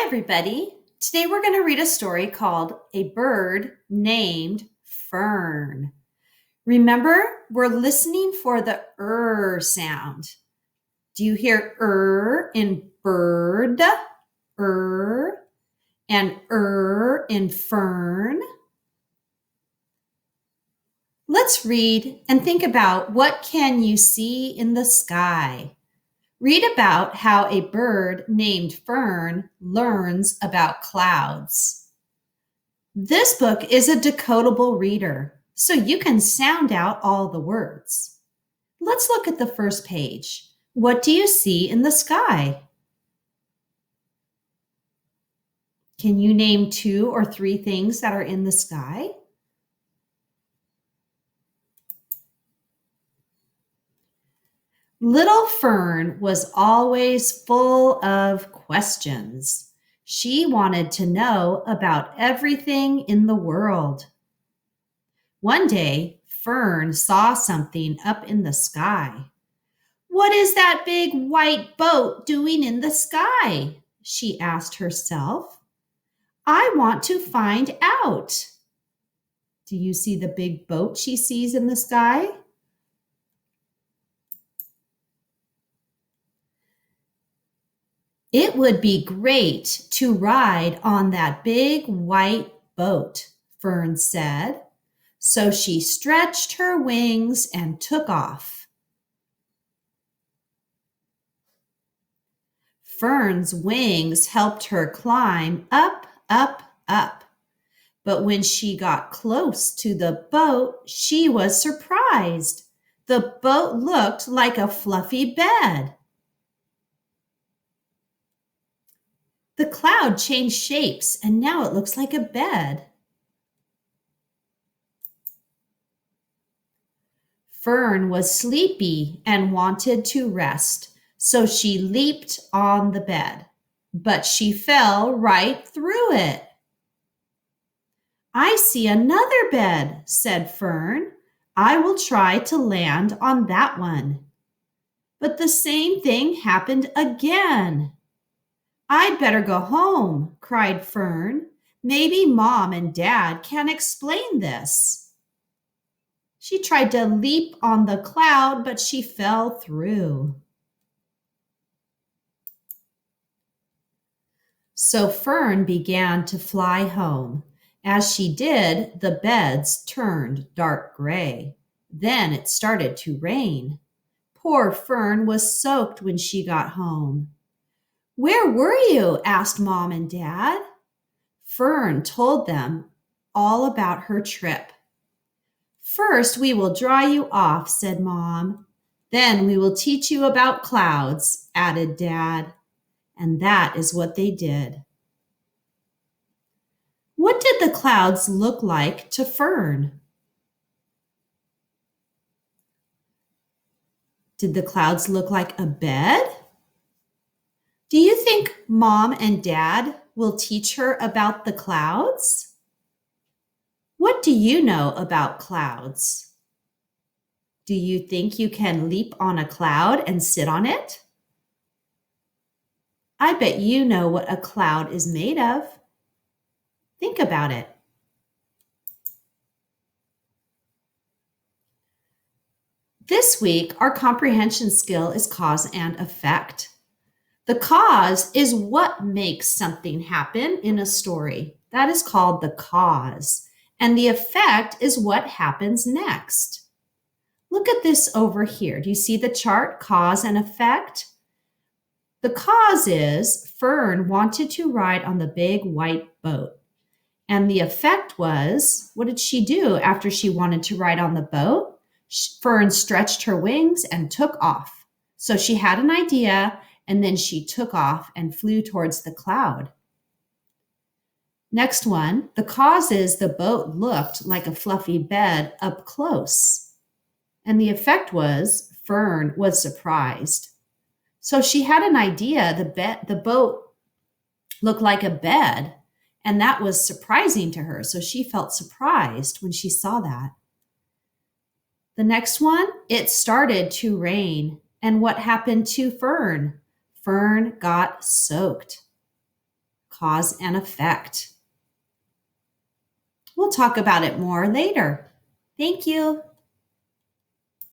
everybody. Today we're going to read a story called A Bird Named Fern. Remember, we're listening for the sound. Do you hear in bird, and in fern? Let's read and think about what can you see in the sky. Read about how a bird named Fern learns about clouds. This book is a decodable reader, so you can sound out all the words. Let's look at the first page. What do you see in the sky? Can you name 2 or 3 things that are in the sky? Little Fern was always full of questions. She wanted to know about everything in the world. One day, Fern saw something up in the sky. "What is that big white boat doing in the sky?" she asked herself. "I want to find out." Do you see the big boat she sees in the sky? "It would be great to ride on that big white boat," Fern said. So she stretched her wings and took off. Fern's wings helped her climb up, up, up. But when she got close to the boat, she was surprised. The boat looked like a fluffy bed. The cloud changed shapes, and now it looks like a bed. Fern was sleepy and wanted to rest, so she leaped on the bed, but she fell right through it. "I see another bed," said Fern. "I will try to land on that one." But the same thing happened again. "I'd better go home," cried Fern. "Maybe Mom and Dad can explain this." She tried to leap on the cloud, but she fell through. So Fern began to fly home. As she did, the beds turned dark gray. Then it started to rain. Poor Fern was soaked when she got home. "Where were you?" asked Mom and Dad. Fern told them all about her trip. "First, we will dry you off," said Mom. "Then we will teach you about clouds," added Dad. And that is what they did. What did the clouds look like to Fern? Did the clouds look like a bed? Do you think Mom and Dad will teach her about the clouds? What do you know about clouds? Do you think you can leap on a cloud and sit on it? I bet you know what a cloud is made of. Think about it. This week, our comprehension skill is cause and effect. The cause is what makes something happen in a story. That is called the cause. And the effect is what happens next. Look at this over here. Do you see the chart, cause and effect? The cause is Fern wanted to ride on the big white boat. And the effect was, what did she do after she wanted to ride on the boat? Fern stretched her wings and took off. So she had an idea, and then she took off and flew towards the cloud. Next one, the cause is the boat looked like a fluffy bed up close. And the effect was Fern was surprised. So she had an idea, the boat looked like a bed, and that was surprising to her. So she felt surprised when she saw that. The next one, it started to rain. And what happened to Fern? Fern got soaked. cause and effect. We'll talk about it more later. Thank you.